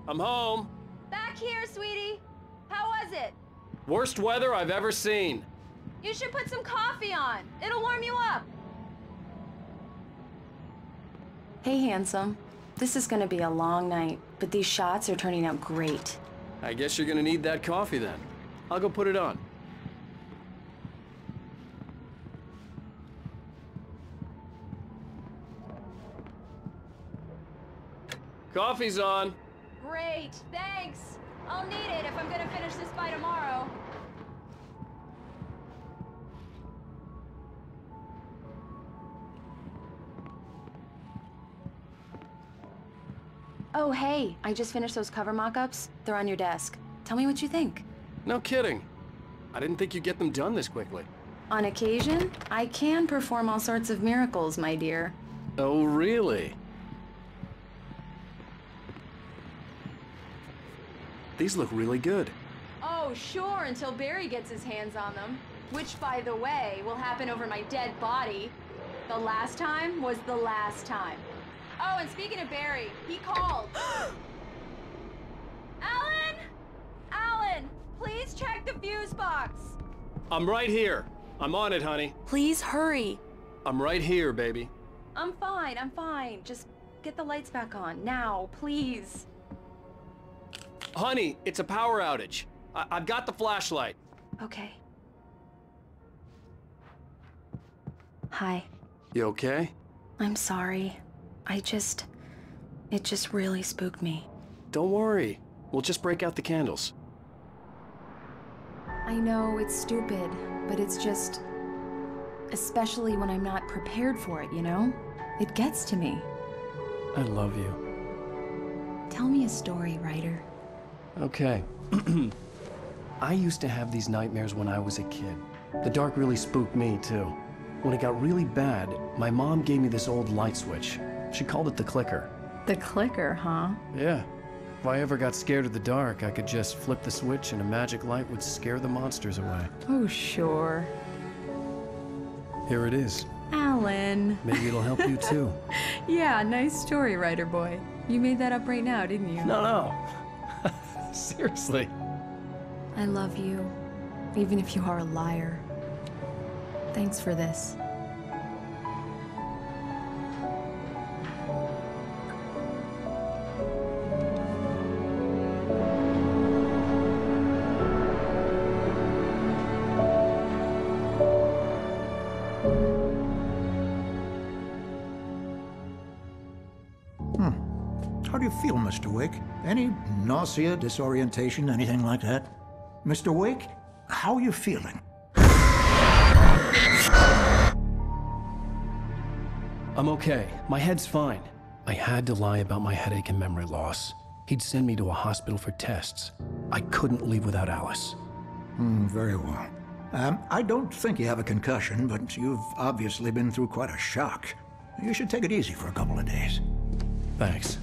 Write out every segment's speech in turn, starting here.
I'm home. Back here, sweetie. How was it? Worst weather I've ever seen. You should put some coffee on. It'll warm you up. Hey, handsome. This is gonna be a long night, but these shots are turning out great. I guess you're gonna need that coffee then. I'll go put it on. Coffee's on. Great, thanks. I'll need it if I'm gonna finish this by tomorrow. Oh, hey, I just finished those cover mock-ups. They're on your desk. Tell me what you think. No kidding. I didn't think you'd get them done this quickly. On occasion, I can perform all sorts of miracles, my dear. Oh, really? These look really good. Oh, sure, until Barry gets his hands on them. Which, by the way, will happen over my dead body. The last time was the last time. Oh, and speaking of Barry, he called. Alan! Alan, please check the fuse box. I'm right here. I'm on it, honey. Please hurry. I'm right here, baby. I'm fine, I'm fine. Just get the lights back on, now, please. Honey, it's a power outage. I've got the flashlight. Okay. Hi. You okay? I'm sorry. It just really spooked me. Don't worry. We'll just break out the candles. I know it's stupid, but it's just... especially when I'm not prepared for it, you know? It gets to me. I love you. Tell me a story, writer. Okay. I used to have these nightmares when I was a kid. The dark really spooked me, too. When it got really bad, my mom gave me this old light switch. She called it the clicker. The clicker, huh? Yeah. If I ever got scared of the dark, I could just flip the switch and a magic light would scare the monsters away. Oh, sure. Here it is. Alan. Maybe it'll help you, too. Yeah, nice story, writer boy. You made that up right now, didn't you? No. Seriously. I love you, even if you are a liar. Thanks for this. How do you feel, Mr. Wake? Any nausea, disorientation, anything like that? Mr. Wake, how are you feeling? I'm okay. My head's fine. I had to lie about my headache and memory loss. He'd send me to a hospital for tests. I couldn't leave without Alice. Very well. I don't think you have a concussion, but you've obviously been through quite a shock. You should take it easy for a couple of days. Thanks.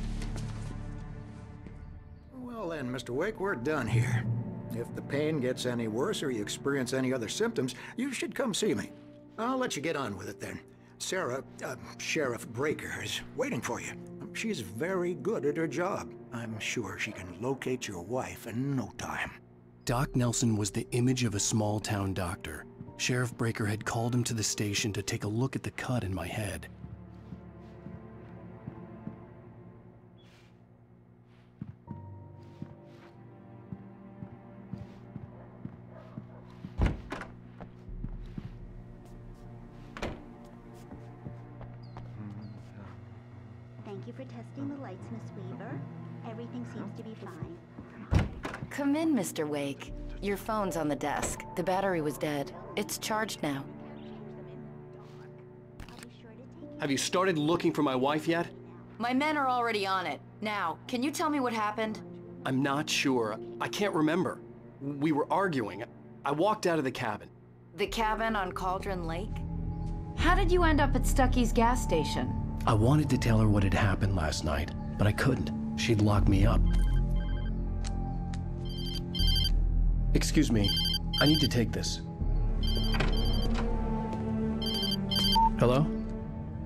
Well then, Mr. Wake, we're done here. If the pain gets any worse or you experience any other symptoms, you should come see me. I'll let you get on with it then. Sarah, Sheriff Breaker, is waiting for you. She's very good at her job. I'm sure she can locate your wife in no time. Doc Nelson was the image of a small-town doctor. Sheriff Breaker had called him to the station to take a look at the cut in my head. Thank you for testing the lights, Miss Weaver. Everything seems to be fine. Come in, Mr. Wake. Your phone's on the desk. The battery was dead. It's charged now. Have you started looking for my wife yet? My men are already on it. Now, can you tell me what happened? I'm not sure. I can't remember. We were arguing. I walked out of the cabin. The cabin on Cauldron Lake? How did you end up at Stucky's gas station? I wanted to tell her what had happened last night, but I couldn't. She'd lock me up. Excuse me. I need to take this. Hello?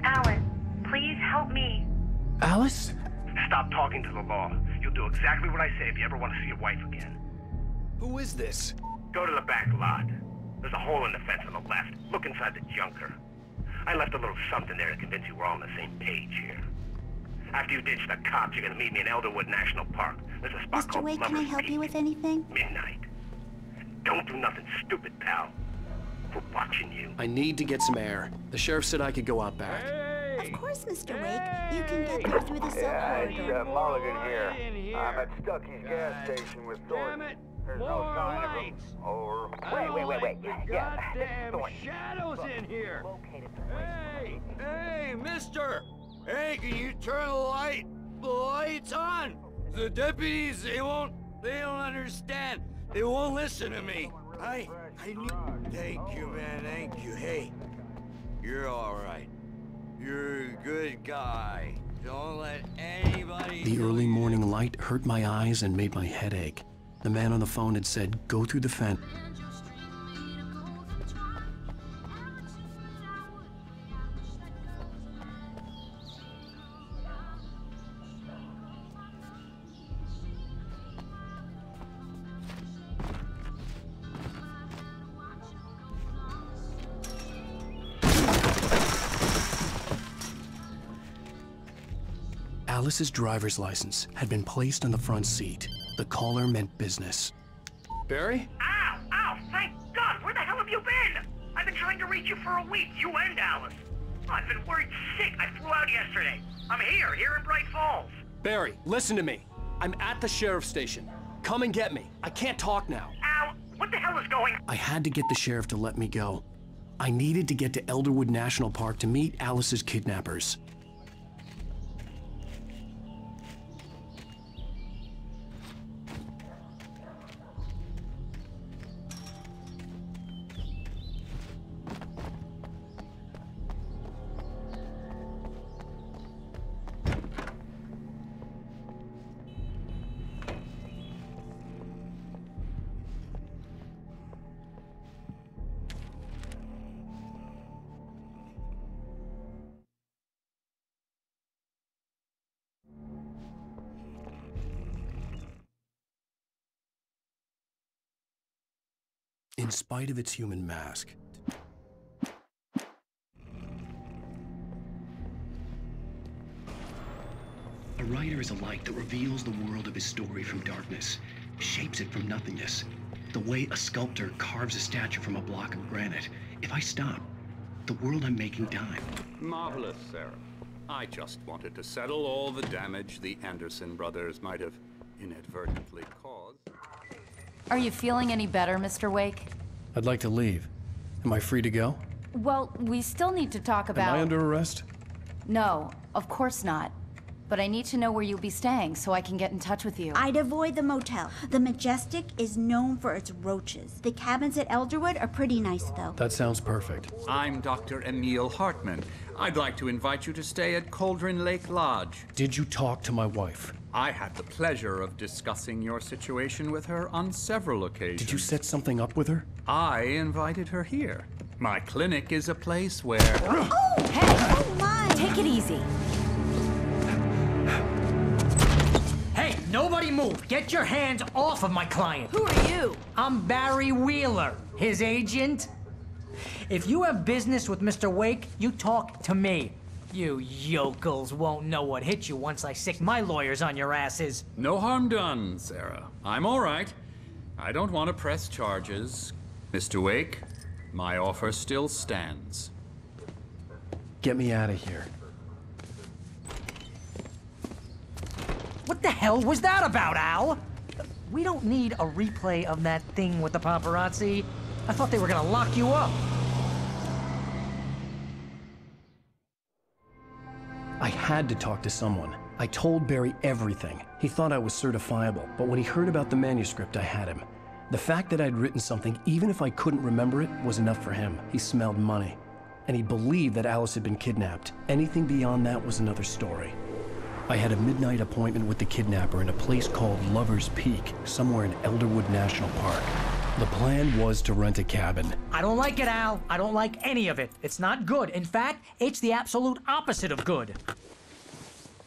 Alan, please help me. Alice? Stop talking to the law. You'll do exactly what I say if you ever want to see your wife again. Who is this? Go to the back lot. There's a hole in the fence on the left. Look inside the junker. I left a little something there to convince you we're all on the same page here. After you ditch the cops, you're gonna meet me in Elderwood National Park. There's a spot Mr. called Wake, can I Lover's help Peak. you with anything? Midnight. Don't do nothing stupid, pal. We're watching you. I need to get some air. The sheriff said I could go out back. Of course, Mr. Wake. You can get there through the cell corridor. Mulligan here. I'm at Stucky's gas station with Thornton. There's no sign of him. Over. Wait. Goddamn shadows in here. Hey, mister. Hey, can you turn the lights on? The deputies, they don't understand. They won't listen to me. Thank you, man, thank you. Hey, you're all right. You're a good guy. Don't let anybody... The early morning light hurt my eyes and made my head ache. The man on the phone had said, go through the fence. Alice's driver's license had been placed on the front seat. The caller meant business. Barry? Ow! Thank God! Where the hell have you been? I've been trying to reach you for a week, you and Alice. I've been worried sick. I flew out yesterday. I'm here in Bright Falls. Barry, listen to me. I'm at the sheriff's station. Come and get me. I can't talk now. Al, what the hell is going on? I had to get the sheriff to let me go. I needed to get to Elderwood National Park to meet Alice's kidnappers. In spite of its human mask, a writer is a light that reveals the world of his story from darkness, shapes it from nothingness. The way a sculptor carves a statue from a block of granite. If I stop, the world I'm making dies. Marvelous, Sarah. I just wanted to settle all the damage the Anderson brothers might have inadvertently caused. Are you feeling any better, Mr. Wake? I'd like to leave. Am I free to go? Well, we still need to talk about... Am I under arrest? No, of course not. But I need to know where you'll be staying so I can get in touch with you. I'd avoid the motel. The Majestic is known for its roaches. The cabins at Elderwood are pretty nice, though. That sounds perfect. I'm Dr. Emil Hartman. I'd like to invite you to stay at Cauldron Lake Lodge. Did you talk to my wife? I had the pleasure of discussing your situation with her on several occasions. Did you set something up with her? I invited her here. My clinic is a place where... Oh! Hey! Oh, my! Take it easy. Hey, nobody move! Get your hands off of my client! Who are you? I'm Barry Wheeler, his agent. If you have business with Mr. Wake, you talk to me. You yokels won't know what hit you once I sick my lawyers on your asses. No harm done, Sarah. I'm all right. I don't want to press charges. Mr. Wake, my offer still stands. Get me out of here. What the hell was that about, Al? We don't need a replay of that thing with the paparazzi. I thought they were gonna lock you up. I had to talk to someone. I told Barry everything. He thought I was certifiable, but when he heard about the manuscript, I had him. The fact that I'd written something, even if I couldn't remember it, was enough for him. He smelled money. And he believed that Alice had been kidnapped. Anything beyond that was another story. I had a midnight appointment with the kidnapper in a place called Lover's Peak, somewhere in Elderwood National Park. The plan was to rent a cabin. I don't like it, Al. I don't like any of it. It's not good. In fact, it's the absolute opposite of good.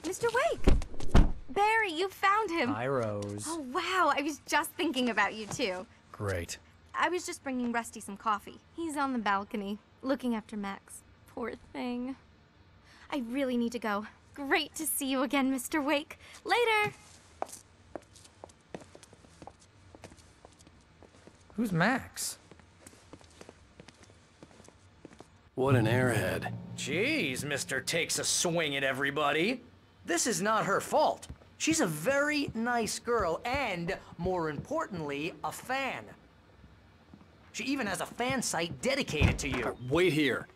Mr. Wake! Barry, you found him. Hi, Rose. Oh, wow. I was just thinking about you, too. Great. I was just bringing Rusty some coffee. He's on the balcony, looking after Max. Poor thing. I really need to go. Great to see you again, Mr. Wake. Later! Who's Max? What an airhead. Jeez, Mr. Takes a swing at everybody. This is not her fault. She's a very nice girl and, more importantly, a fan. She even has a fan site dedicated to you. Wait here.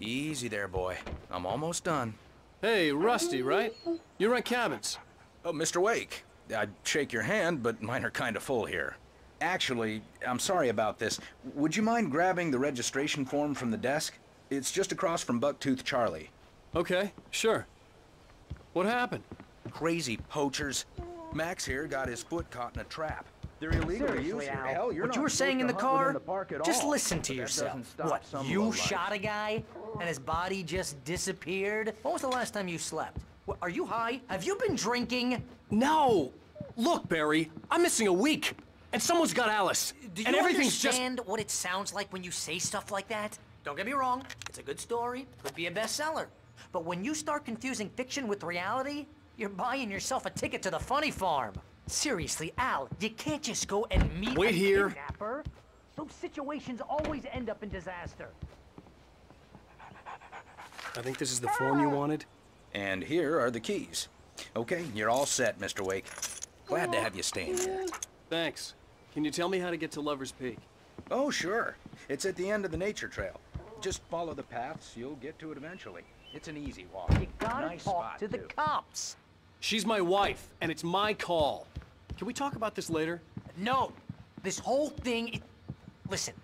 Easy there, boy. I'm almost done. Hey, Rusty, right? You rent cabins. Oh, Mr. Wake. I'd shake your hand, but mine are kind of full here. Actually, I'm sorry about this. Would you mind grabbing the registration form from the desk? It's just across from Bucktooth Charlie. Okay, sure. What happened? Crazy poachers. Max here got his foot caught in a trap. They're illegal to use here. Hell, you're what not you were saying in the car? Just all. listen to But that yourself. doesn't stop What, some you lowlife. shot a guy and his body just disappeared? When was the last time you slept? What, are you high? Have you been drinking? No! Look, Barry, I'm missing a week. And someone's got Alice. Do you and everything's understand what it sounds like when you say stuff like that? Don't get me wrong, it's a good story, could be a bestseller. But when you start confusing fiction with reality, you're buying yourself a ticket to the funny farm. Seriously, Al, you can't just go and meet Wait a here. kidnapper. Those situations always end up in disaster. I think this is the form you wanted. And here are the keys. Okay, you're all set, Mr. Wake. Glad to have you staying here. Thanks. Can you tell me how to get to Lover's Peak? Oh, sure. It's at the end of the nature trail. Just follow the paths, you'll get to it eventually. It's an easy walk. You gotta Nice talk spot, to the too. cops. She's my wife, and it's my call. Can we talk about this later? No, this whole thing, listen.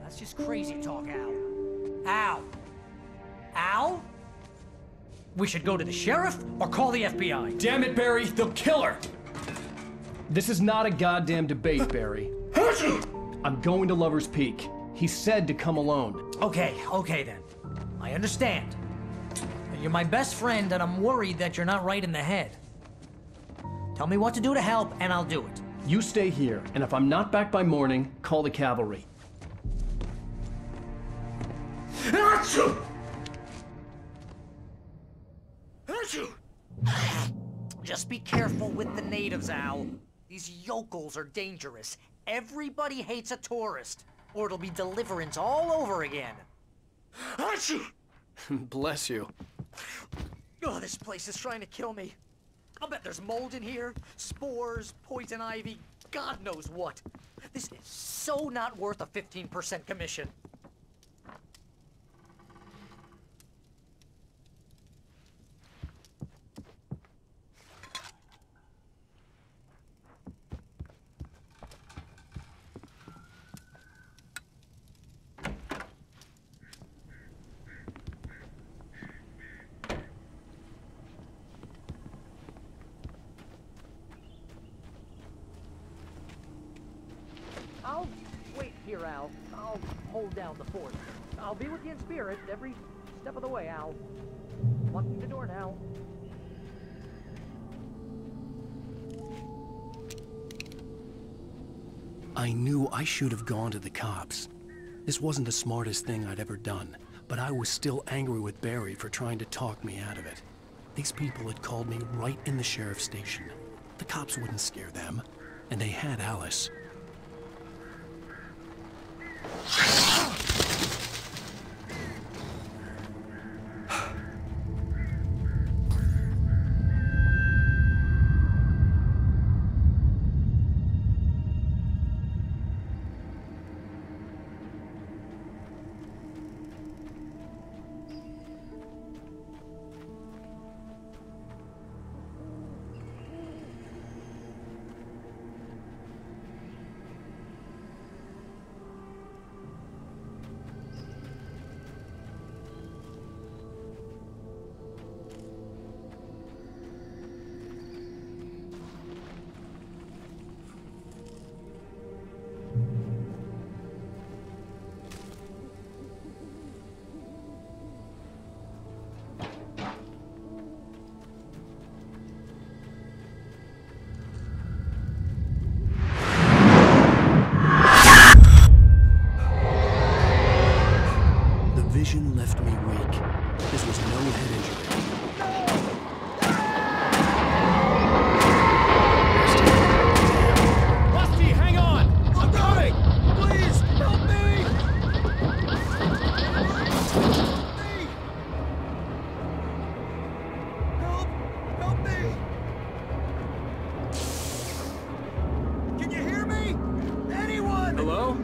That's just crazy talk, Al. Al? Al? We should go to the sheriff or call the FBI. Damn it, Barry, they'll kill her! This is not a goddamn debate, Barry. I'm going to Lover's Peak. He said to come alone. Okay then. I understand. You're my best friend, and I'm worried that you're not right in the head. Tell me what to do to help, and I'll do it. You stay here, and if I'm not back by morning, call the cavalry. Just be careful with the natives, Al. These yokels are dangerous. Everybody hates a tourist, or it'll be deliverance all over again. Bless you. Oh, this place is trying to kill me. I'll bet there's mold in here, spores, poison ivy, God knows what. This is so not worth a 15% commission. I'll wait here, Al. I'll hold down the fort. I'll be with you in spirit every step of the way, Al. Locking the door now. I knew I should have gone to the cops. This wasn't the smartest thing I'd ever done, but I was still angry with Barry for trying to talk me out of it. These people had called me right in the sheriff's station. The cops wouldn't scare them, and they had Alice.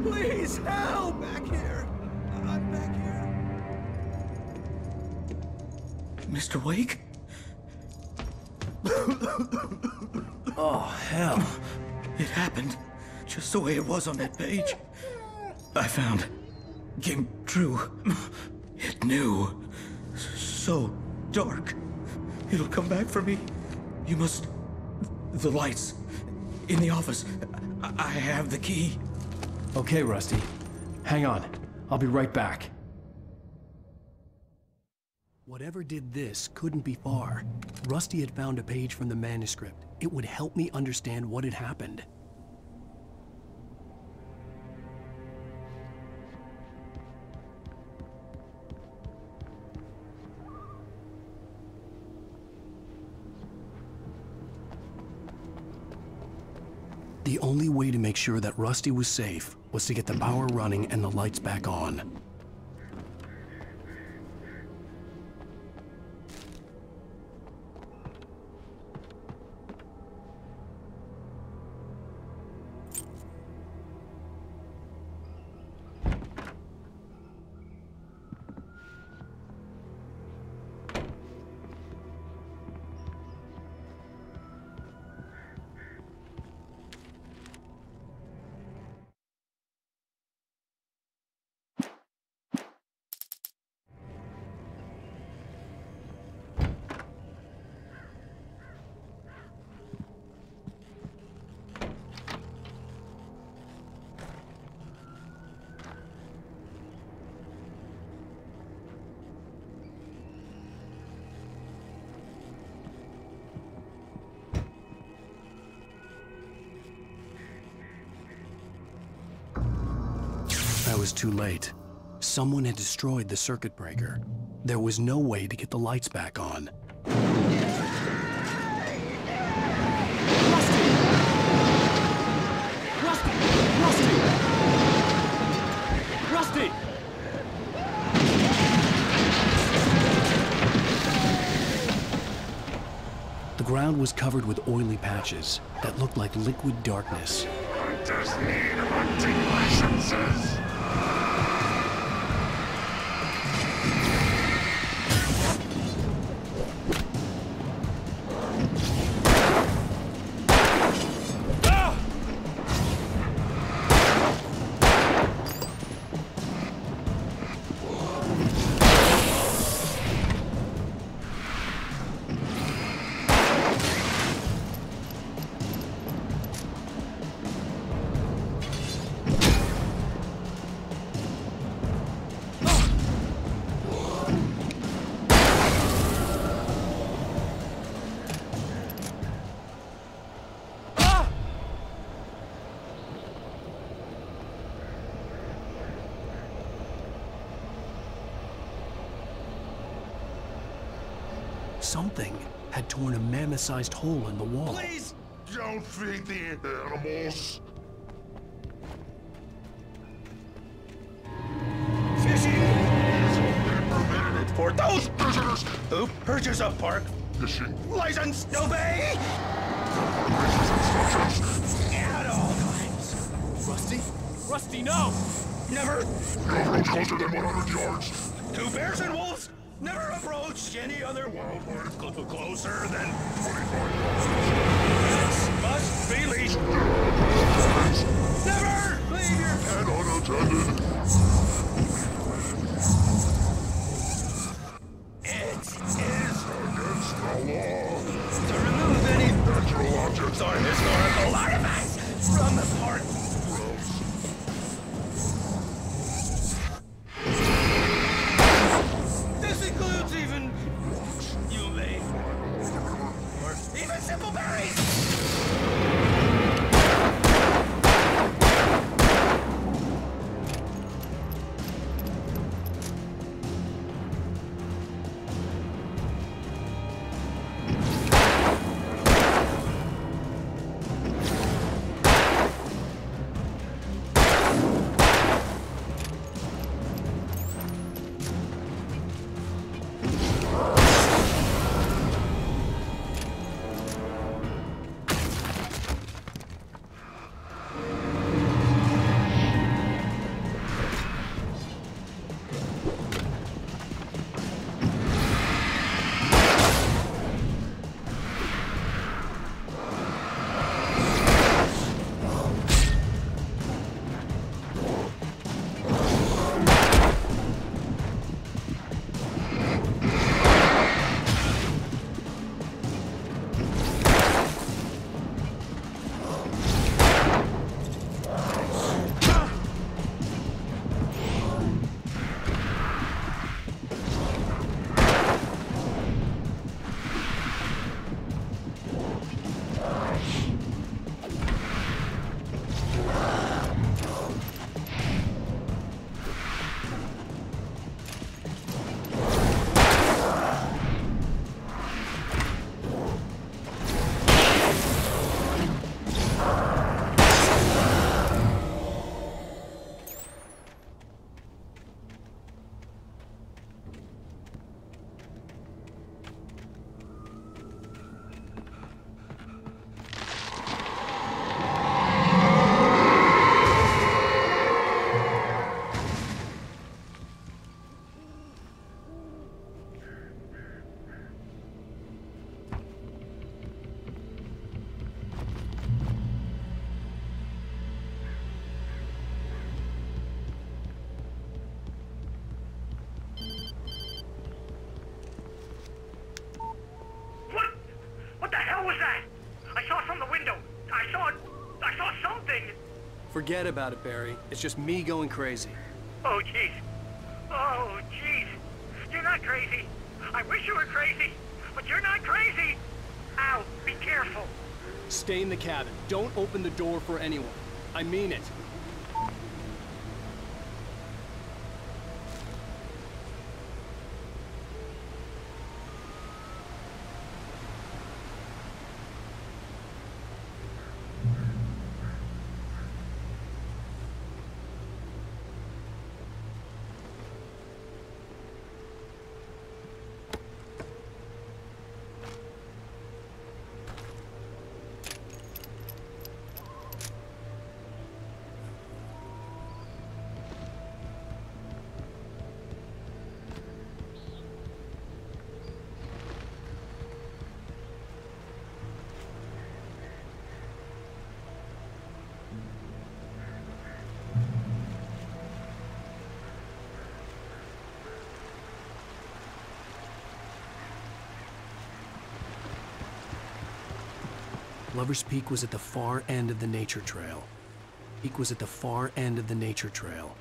Please, help! Back here! I'm back here. Mr. Wake? Oh, hell. It happened just the way it was on that page. I found. Came true. It knew. So dark. It'll come back for me. You must... The lights. In the office. I have the key. Okay, Rusty. Hang on. I'll be right back. Whatever did this couldn't be far. Rusty had found a page from the manuscript. It would help me understand what had happened. The only way to make sure that Rusty was safe was to get the power running and the lights back on. I was too late. Someone had destroyed the circuit breaker. There was no way to get the lights back on. Rusty! The ground was covered with oily patches that looked like liquid darkness. Hunters need hunting licenses. Something had torn a mammoth-sized hole in the wall. Please don't feed the animals. Fishing is only permitted for those visitors who purchase a park fishing license. Obey at all times. Rusty? Rusty, no! Never. No approach closer than 100 yards. To bears and wolves, never approach any other wildlife closer than 45 yards. Must be leashed. Never leave your pet unattended. It is against the law to remove any natural objects or historical artifacts from the park. This includes even rocks you may or even simple berries. Forget about it, Barry. It's just me going crazy. Oh, jeez. Oh, jeez. You're not crazy. I wish you were crazy, but you're not crazy. Ow, be careful. Stay in the cabin. Don't open the door for anyone. I mean it. Lover's Peak was at the far end of the nature trail. Peak was at the far end of the nature trail.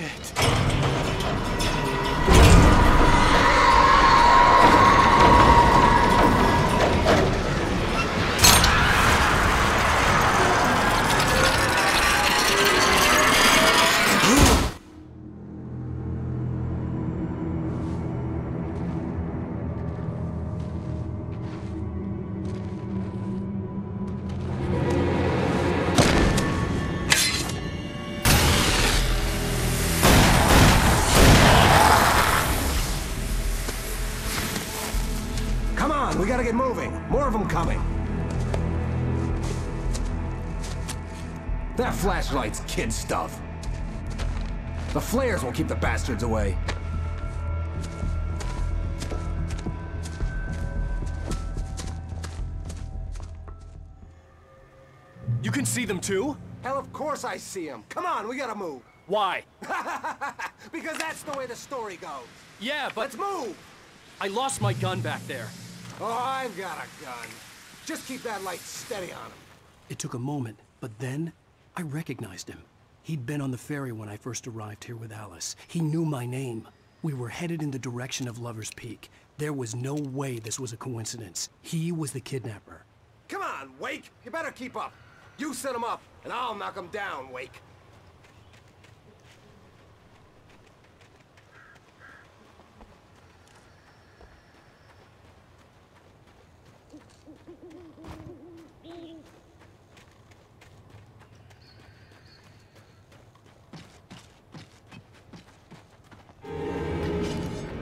Shit. We gotta get moving. More of them coming. That flashlight's kid stuff. The flares will keep the bastards away. You can see them too? Hell, of course I see them. Come on, we gotta move. Why? Because that's the way the story goes. Yeah, but... Let's move! I lost my gun back there. Oh, I've got a gun. Just keep that light steady on him. It took a moment, but then I recognized him. He'd been on the ferry when I first arrived here with Alice. He knew my name. We were headed in the direction of Lover's Peak. There was no way this was a coincidence. He was the kidnapper. Come on, Wake! You better keep up. You set him up, and I'll knock him down, Wake.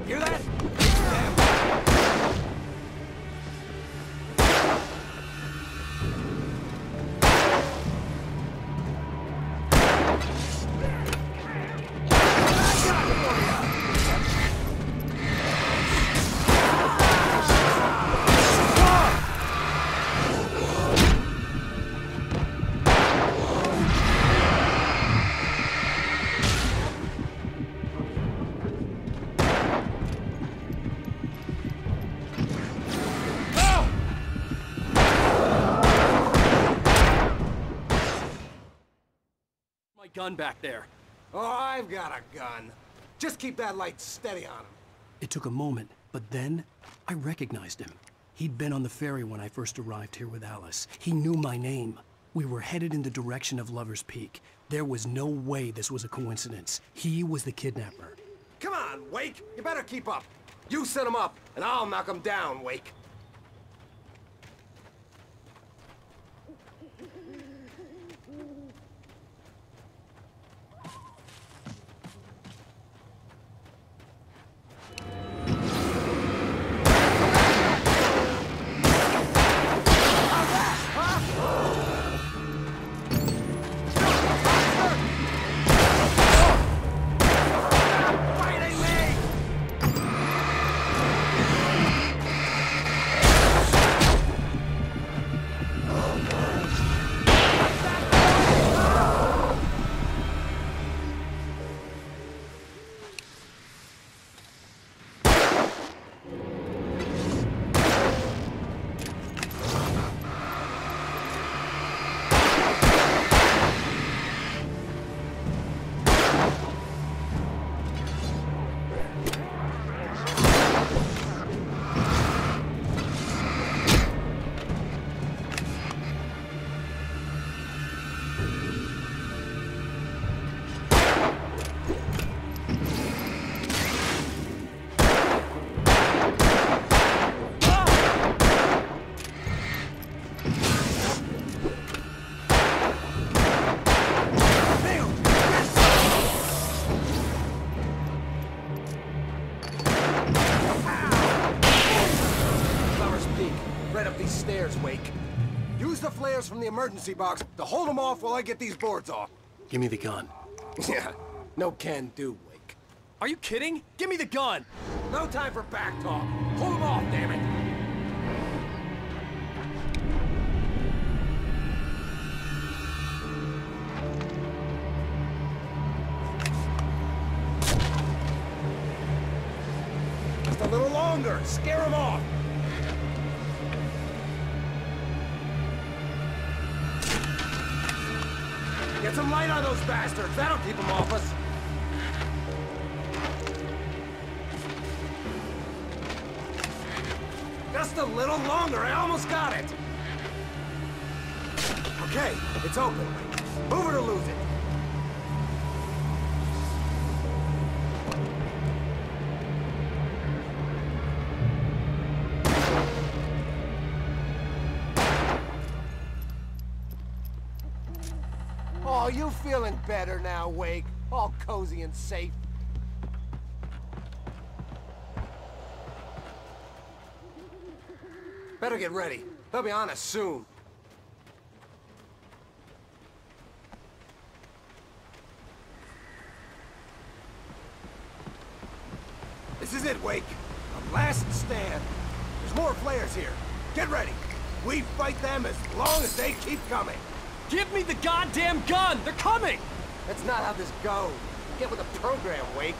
Hear that? Gun back there. Oh, I've got a gun. Just keep that light steady on him. It took a moment, but then I recognized him. He'd been on the ferry when I first arrived here with Alice. He knew my name. We were headed in the direction of Lover's Peak. There was no way this was a coincidence. He was the kidnapper. Come on, Wake! You better keep up. You set him up, and I'll knock him down, Wake. Wake. Use the flares from the emergency box to hold them off while I get these boards off. Give me the gun. Yeah, no can do, Wake. Are you kidding? Give me the gun! No time for back talk. Hold them off, damn it! Just a little longer. Scare them off. Get some light on those bastards. That'll keep them off us. Just a little longer, I almost got it! Okay, it's open. Move it or lose it. Oh, you feeling better now, Wake? All cozy and safe. Better get ready. They'll be on us soon. This is it, Wake. A last stand. There's more flares here. Get ready. We fight them as long as they keep coming. Give me the goddamn gun! They're coming! That's not how this goes. Get with the program, Wake.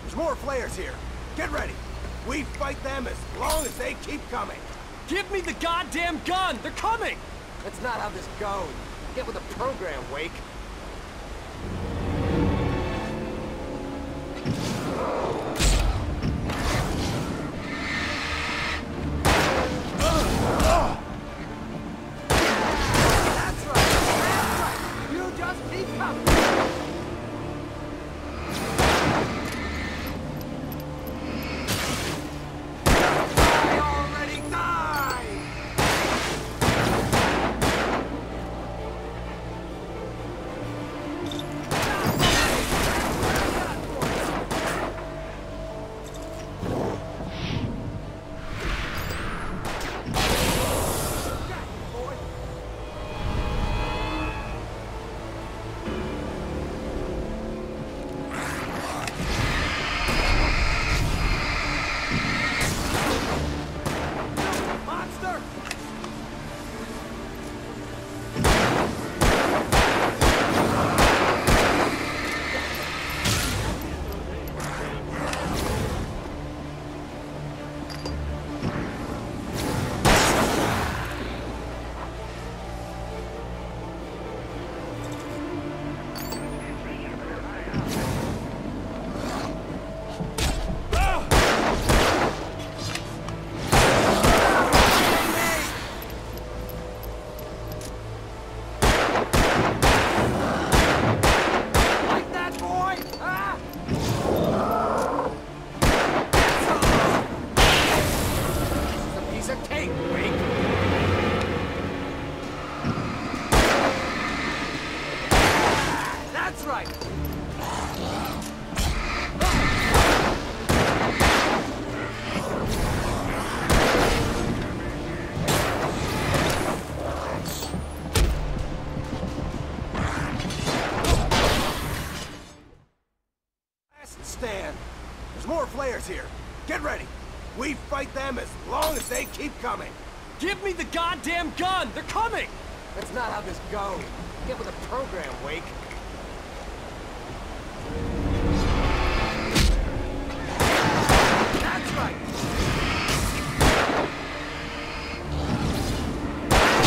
There's more flares here. Get ready. We fight them as long as they keep coming. Give me the goddamn gun! They're coming! That's not how this goes. Get with the program, Wake. That's right! You just keep coming! There's more flares here. Get ready. We fight them as long as they keep coming. Give me the goddamn gun! They're coming! That's not how this goes. Get with the program, Wake. That's right!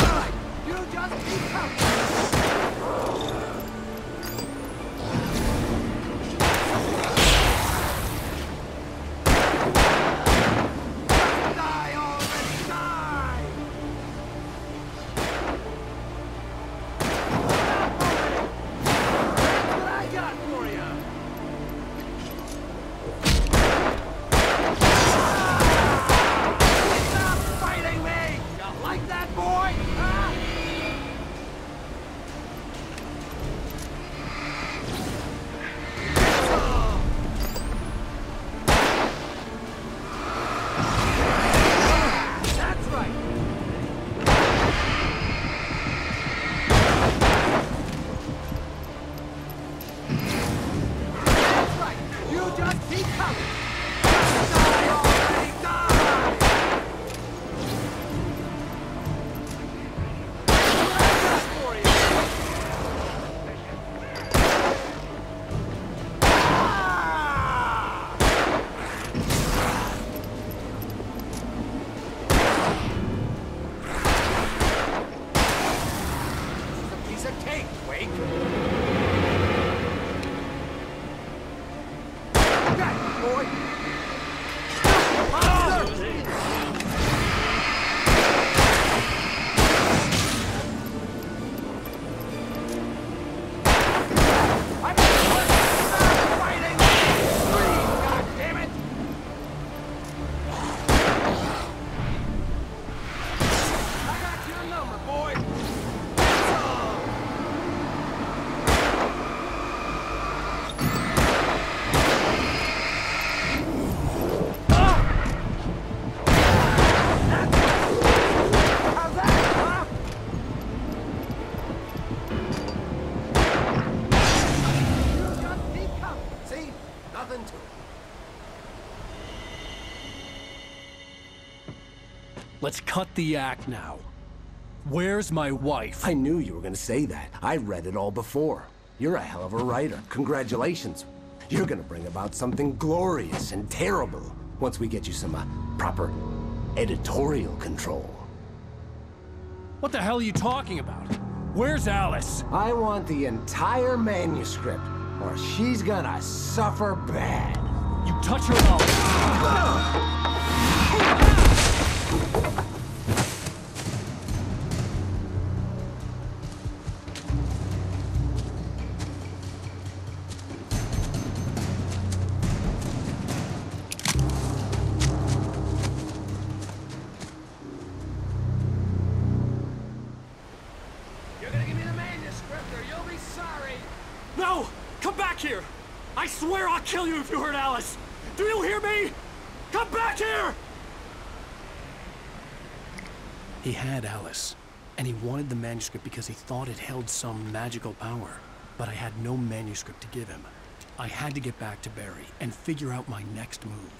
All right, you just keep coming! let's cut the act now. Where's my wife? I knew you were gonna say that. I read it all before. You're a hell of a writer. Congratulations. You're gonna bring about something glorious and terrible once we get you some proper editorial control. What the hell are you talking about? Where's Alice? I want the entire manuscript, or she's gonna suffer bad. You touch her out. You're gonna give me the manuscript or you'll be sorry. No! Come back here! I swear I'll kill you if you hurt Alice! Do you hear me? Come back here! He had Alice, and he wanted the manuscript because he thought it held some magical power. But I had no manuscript to give him. I had to get back to Barry and figure out my next move.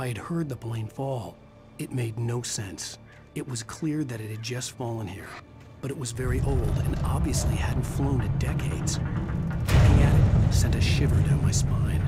I had heard the plane fall. It made no sense. It was clear that it had just fallen here, but it was very old and obviously hadn't flown in decades. Looking at it sent a shiver down my spine.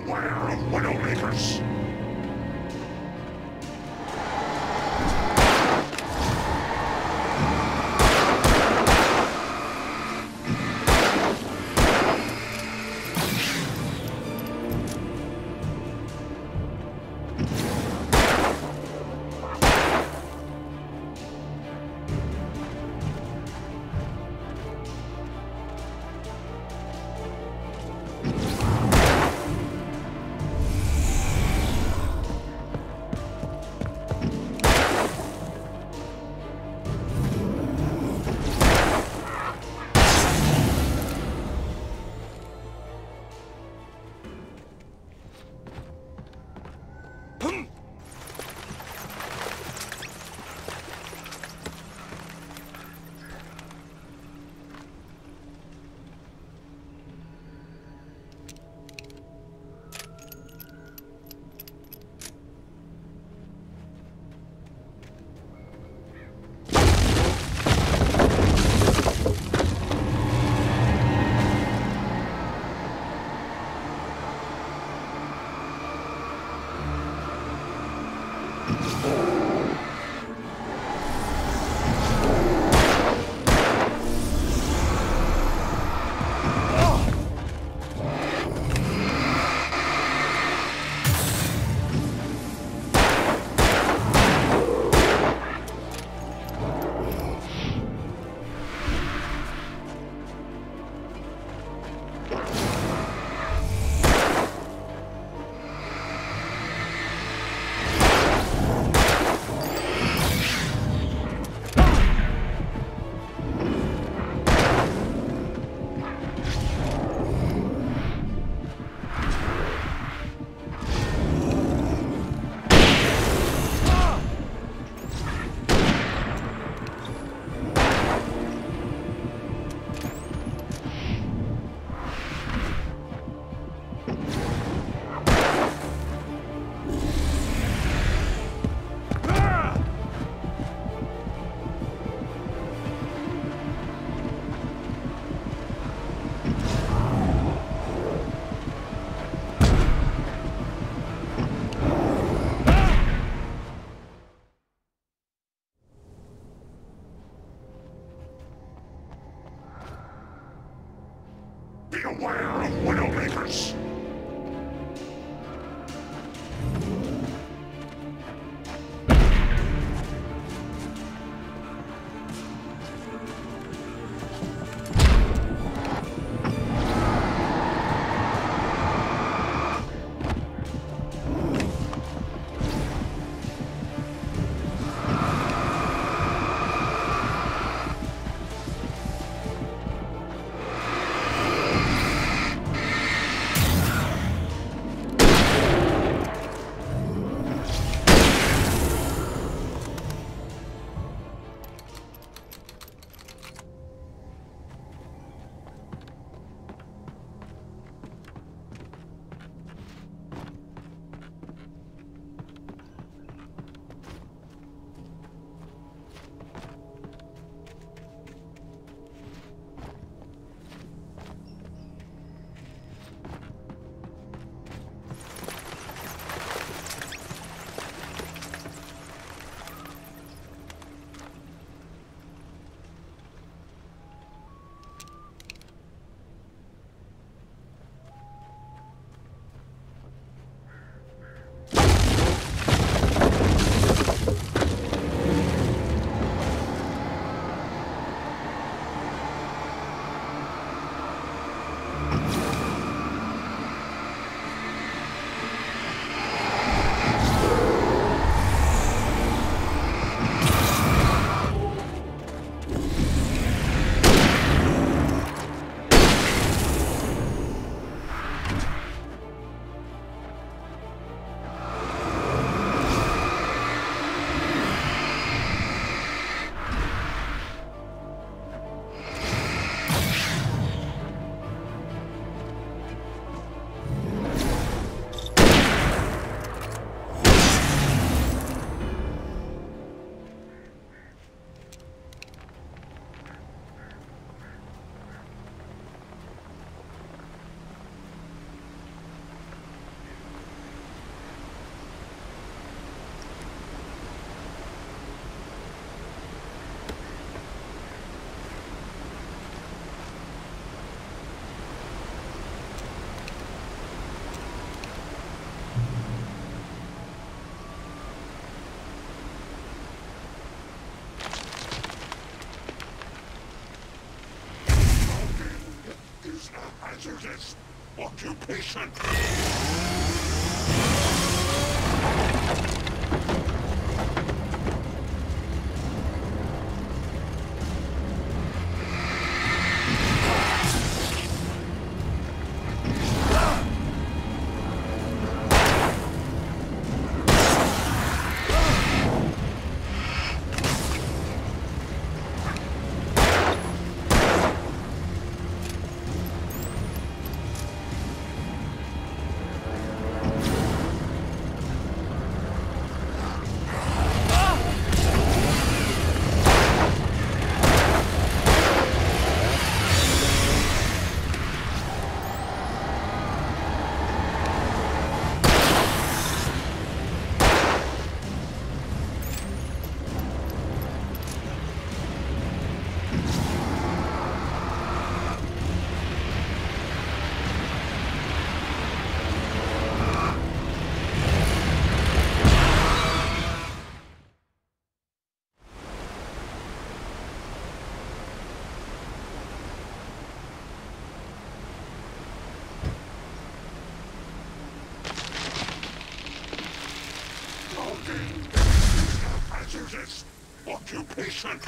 Beware of Widowmakers. Beware of Widowmakers. Hazardous occupation. Hazardous occupation.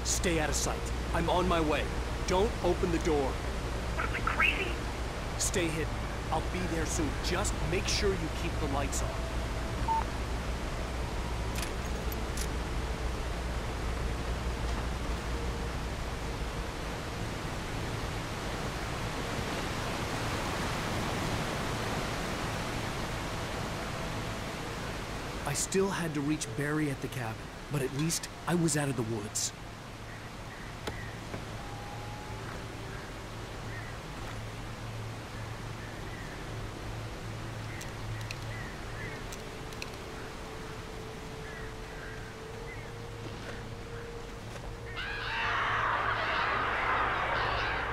Stay out of sight. I'm on my way. Don't open the door. What, am I crazy? Stay hidden. I'll be there soon. Just make sure you keep the lights on. I still had to reach Barry at the cabin, but at least I was out of the woods.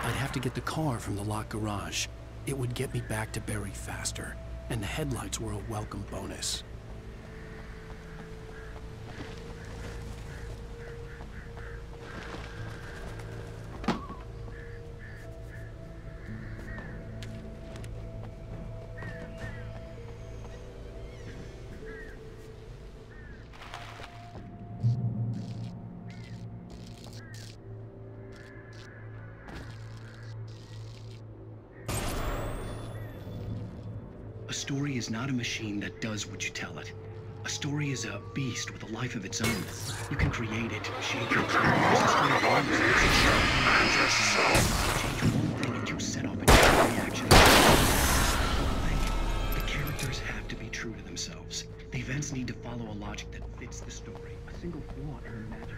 I'd have to get the car from the locked garage. It would get me back to Barry faster, and the headlights were a welcome bonus. A story is not a machine that does what you tell it. A story is a beast with a life of its own. You can create it, shape it, change one thing and you set off a chain reaction. The characters have to be true to themselves. The events need to follow a logic that fits the story. A single flaw in the magic.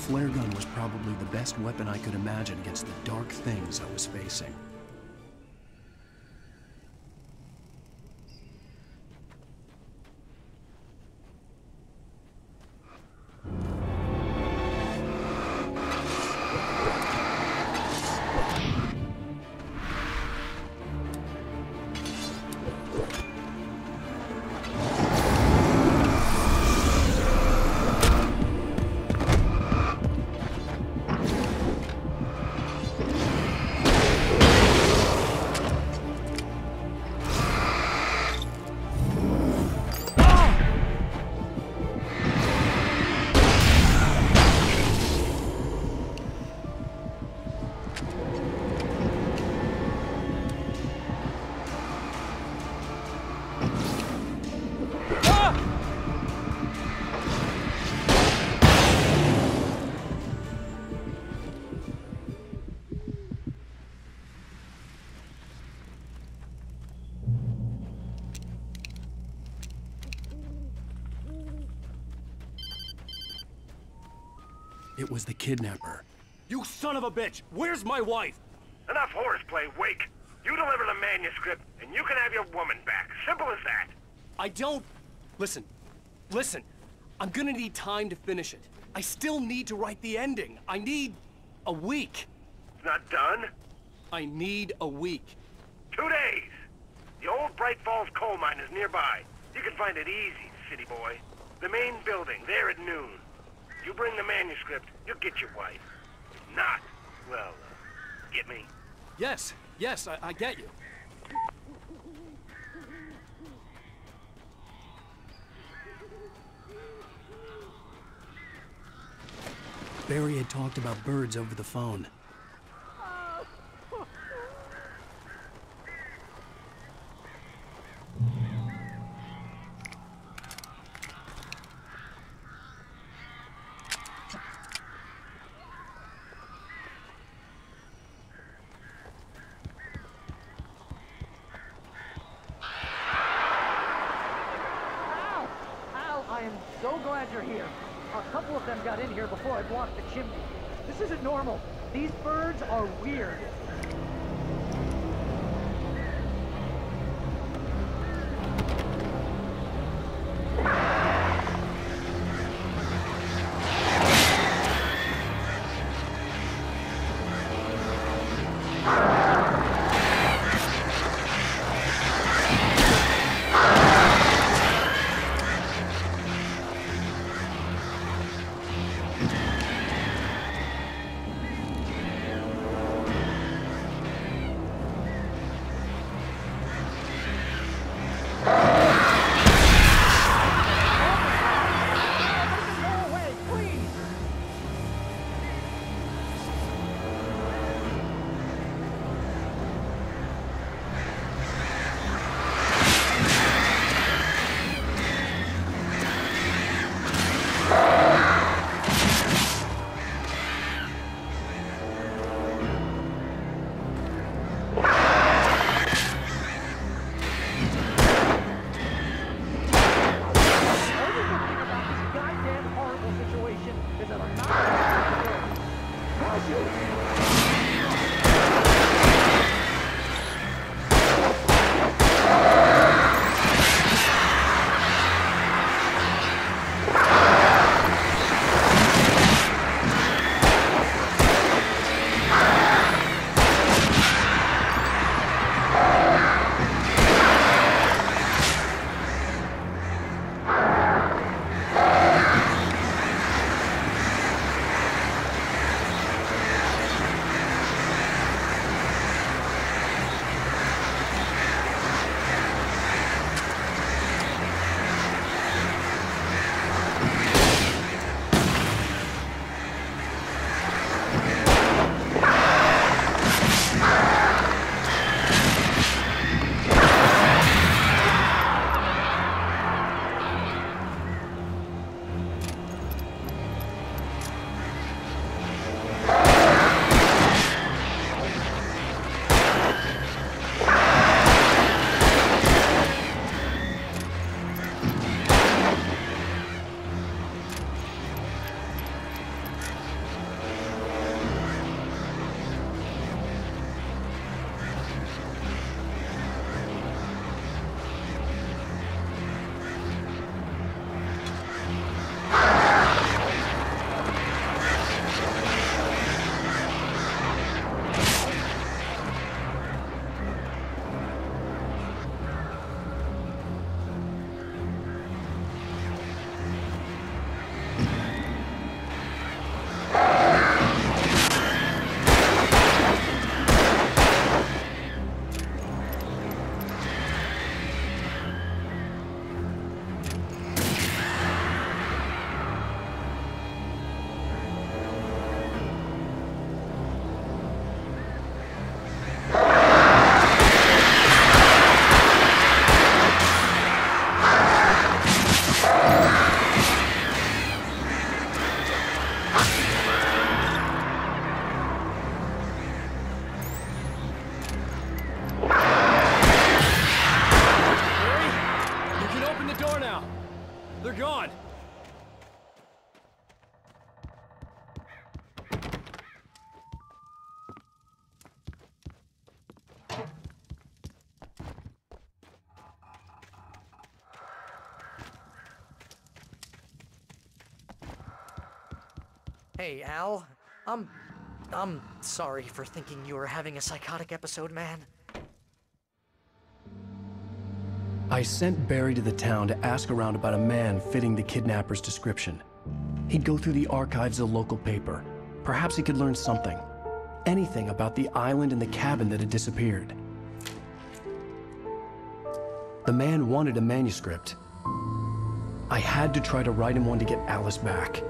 flare gun was probably the best weapon I could imagine against the dark things I was facing. It was the kidnapper. You son of a bitch! Where's my wife? Enough horseplay, Wake. You deliver the manuscript, and you can have your woman back. Simple as that. I don't... Listen. I'm gonna need time to finish it. I still need to write the ending. I need... a week. It's not done? I need a week. 2 days. The old Bright Falls coal mine is nearby. You can find it easy, city boy. The main building, there at noon. You bring the manuscript, you'll get your wife. If not, well, get me? Yes, I get you. Barry had talked about birds over the phone. I am so glad you're here. A couple of them got in here before I blocked the chimney. This isn't normal. These birds are weird. Hey, Al. I'm sorry for thinking you were having a psychotic episode, man. I sent Barry to the town to ask around about a man fitting the kidnapper's description. He'd go through the archives of the local paper. Perhaps he could learn something. Anything about the island and the cabin that had disappeared. The man wanted a manuscript. I had to try to write him one to get Alice back.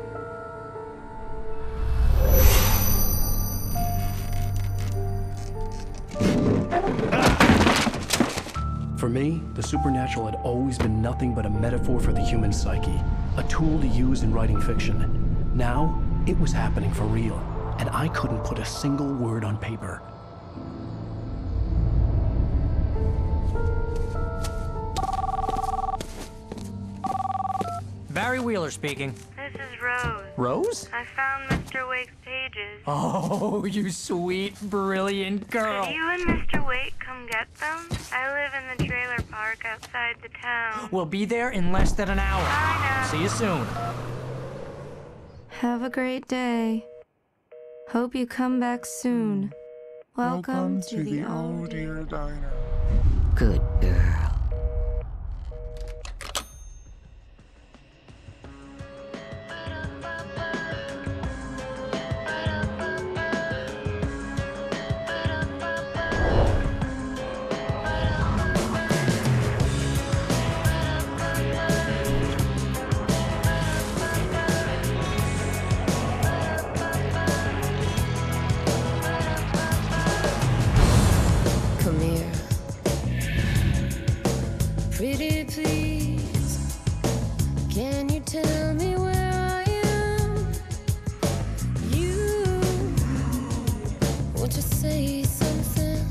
For me, the supernatural had always been nothing but a metaphor for the human psyche, a tool to use in writing fiction. Now, it was happening for real, and I couldn't put a single word on paper. Barry Wheeler speaking. This is Rose. Rose? I found Mr. Wake's pages. Oh, you sweet, brilliant girl. Could you and Mr. Wake come get them? I live in the trailer park outside the town. We'll be there in less than an hour. Bye now. See you soon. Have a great day. Hope you come back soon. Welcome to the Oh Dear Diner. Good girl. Come here. Pretty please, can you tell me where I am? You, won't you say something?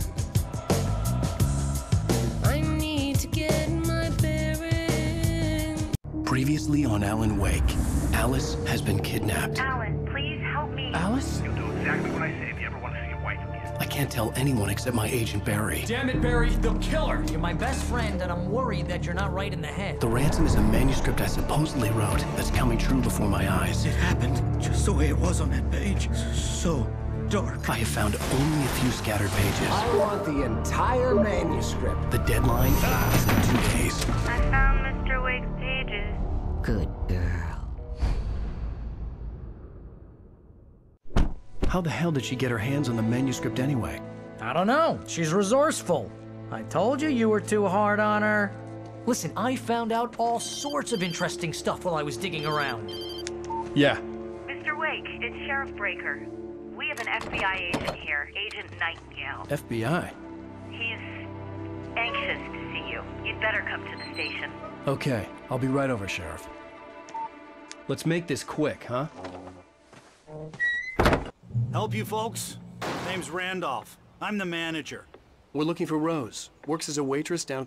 I need to get my bearings. Previously on Alan Wake, Alice has been kidnapped. Alan, please help me. Alice? You'll do exactly what I say if you ever want to see your wife again. I can't tell anyone except my agent Barry. Damn it, Barry, they'll kill her. You're my best friend, and I'm worried that you're not right in the head. The ransom is a manuscript I supposedly wrote that's coming true before my eyes. It happened just the way it was on that page. So dark. I have found only a few scattered pages. I want the entire manuscript. The deadline is in 2 days. I found Mr. Wake's pages. Good girl. How the hell did she get her hands on the manuscript anyway? I don't know. She's resourceful. I told you were too hard on her. Listen, I found out all sorts of interesting stuff while I was digging around. Yeah. Mr. Wake, it's Sheriff Breaker. We have an FBI agent here, Agent Nightingale. FBI? He's anxious to see you. You'd better come to the station. Okay, I'll be right over, Sheriff. Let's make this quick, huh? Help you folks? Name's Randolph. I'm the manager. We're looking for Rose. Works as a waitress down at the